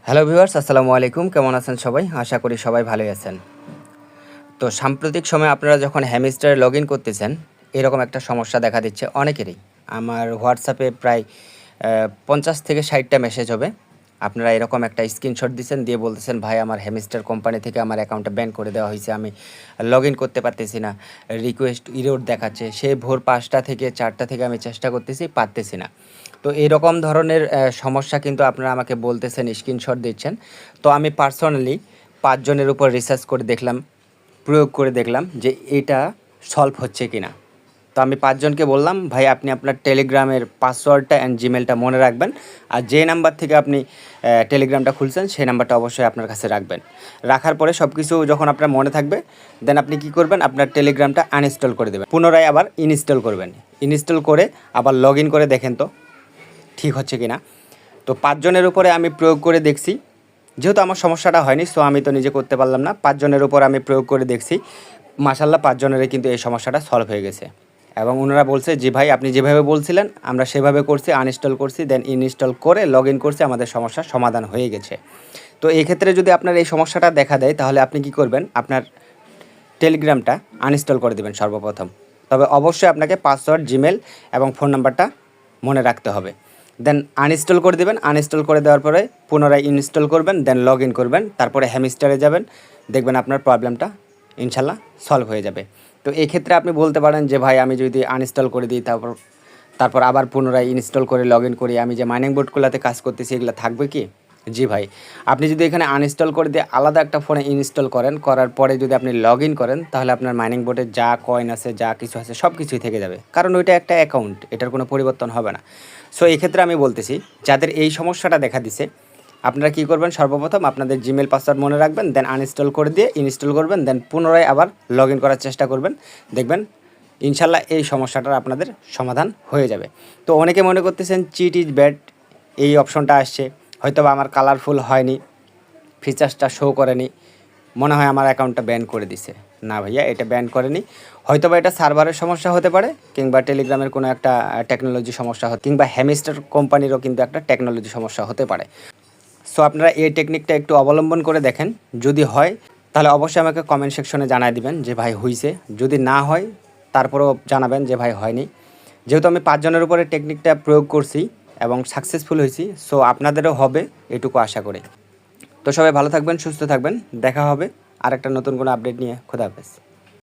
Hello viewers, আসসালামু আলাইকুম। কেমন আছেন সবাই? আশা করি সবাই ভালোই আছেন। তো সাম্প্রতিক সময়ে আপনারা যখন হ্যামস্টারে লগ ইন করতেছেন, এরকম একটা সমস্যা দেখা দিচ্ছে অনেকেরই। আমার হোয়াটসঅ্যাপে প্রায় ৫০ থেকে ৬০টা মেসেজ হবে। আপনারা এরকম একটা স্ক্রিনশট দিচ্ছেন, দিয়ে বলতেছেন, ভাই আমার হ্যামস্টার কোম্পানি থেকে আমার অ্যাকাউন্টটা ব্যান করে দেওয়া হয়েছে, আমি লগ ইন করতে পারতেছি না, রিকোয়েস্ট ইরোর দেখাচ্ছে। সেই ভোর ৫টা থেকে ৪টা থেকে আমি চেষ্টা করতেছি, পারতেছি না। তো এরকম ধরনের সমস্যা কিন্তু আপনারা আমাকে বলতেছেন, স্ক্রিনশট দিচ্ছেন। তো আমি পার্সোনালি ৫ জনের উপর রিসার্চ করে দেখলাম, প্রয়োগ করে দেখলাম যে এটা সলভ হচ্ছে কি না। তো আমি ৫ জনকে বললাম, ভাই আপনি আপনার টেলিগ্রামের পাসওয়ার্ডটা অ্যান্ড জিমেলটা মনে রাখবেন, আর যে নাম্বার থেকে আপনি টেলিগ্রামটা খুলছেন সেই নাম্বারটা অবশ্যই আপনার কাছে রাখবেন। রাখার পরে সব কিছু যখন আপনার মনে থাকবে, দেন আপনি কী করবেন, আপনার টেলিগ্রামটা আনইনস্টল করে দেবেন, পুনরায় আবার ইনস্টল করবেন। ইনস্টল করে আবার লগ ইন করে দেখেন তো ঠিক হচ্ছে কি না। তো ৫ জনের উপরে আমি প্রয়োগ করে দেখছি। যেহেতু আমার সমস্যাটা হয়নি, সো আমি তো নিজে করতে পারলাম না। ৫ জনের উপর আমি প্রয়োগ করে দেখছি, মাশাআল্লাহ ৫ জনেরই কিন্তু এই সমস্যাটা সলভ হয়ে গেছে। এবং ওনারা বলছে যে ভাই আপনি যেভাবে বলছিলেন আমরা সেভাবে করছি, আনইনস্টল করছি, দেন ইনস্টল করে লগ ইন করছি, আমাদের সমস্যার সমাধান হয়ে গেছে। তো এই ক্ষেত্রে যদি আপনার এই সমস্যাটা দেখা দেয়, তাহলে আপনি কি করবেন, আপনার টেলিগ্রামটা আনইনস্টল করে দেবেন সর্বপ্রথম। তবে অবশ্যই আপনাকে পাসওয়ার্ড, জিমেল এবং ফোন নাম্বারটা মনে রাখতে হবে। দেন আনইনস্টল করে দেবেন। আনইনস্টল করে দেওয়ার পরে পুনরায় ইনস্টল করবেন, দেন লগ ইন করবেন, তারপরে হ্যামস্টারে যাবেন, দেখবেন আপনার প্রবলেমটা ইনশাল্লাহ সলভ হয়ে যাবে। তো এই ক্ষেত্রে আপনি বলতে পারেন যে ভাই আমি যদি আনইনস্টল করে দিই, তারপর আবার পুনরায় ইনস্টল করে লগ ইন করি, আমি যে মাইনিং বোর্ডগুলোতে কাজ করতেছি এগুলো থাকবে কি? জি ভাই, আপনি যদি এখানে আনইনস্টল করে দিয়ে আলাদা একটা ফোনে ইনস্টল করেন, করার পরে যদি আপনি লগ ইন করেন, তাহলে আপনার মাইনিং বোর্ডে যা কয়েন আছে, যা কিছু আছে সব কিছুই থেকে যাবে, কারণ ওইটা একটা অ্যাকাউন্ট, এটার কোনো পরিবর্তন হবে না। সো এই ক্ষেত্রে আমি বলতেছি, যাদের এই সমস্যাটা দেখা দিছে, আপনারা কী করবেন, সর্বপ্রথম আপনাদের জিমেল পাসওয়ার্ড মনে রাখবেন, দেন আনইনস্টল করে দিয়ে ইনস্টল করবেন, দেন পুনরায় আবার লগ ইন করার চেষ্টা করবেন, দেখবেন ইনশাল্লাহ এই সমস্যাটার আপনাদের সমাধান হয়ে যাবে। তো অনেকে মনে করতেছেন চিট ইজ ব্যাড, এই অপশনটা আসছে, হয়তো বা আমার কালারফুল হয়নি, ফিচার্সটা শো করেনি, মনে হয় আমার অ্যাকাউন্টটা ব্যান করে দিছে। না ভাইয়া, এটা ব্যান করেনি। হয়তো বা এটা সার্ভারের সমস্যা হতে পারে, কিংবা টেলিগ্রামের কোনো একটা টেকনোলজি সমস্যা কিংবা হ্যামস্টার কোম্পানিরও কিন্তু একটা টেকনোলজি সমস্যা হতে পারে। সো আপনারা এই টেকনিকটা একটু অবলম্বন করে দেখেন, যদি হয় তাহলে অবশ্যই আমাকে কমেন্ট সেকশনে জানাই দিবেন যে ভাই হইছে। যদি না হয় তারপরেও জানাবেন যে ভাই হয়নি। যেহেতু আমি ৫ জনের উপরে টেকনিকটা প্রয়োগ করছি এবং সাকসেসফুল হয়েছি, সো আপনাদেরও হবে এটুকু আশা করি। তো সবাই ভালো থাকবেন, সুস্থ থাকবেন, দেখা হবে আরেকটা নতুন কোনো আপডেট নিয়ে। খোদা হাফেজ।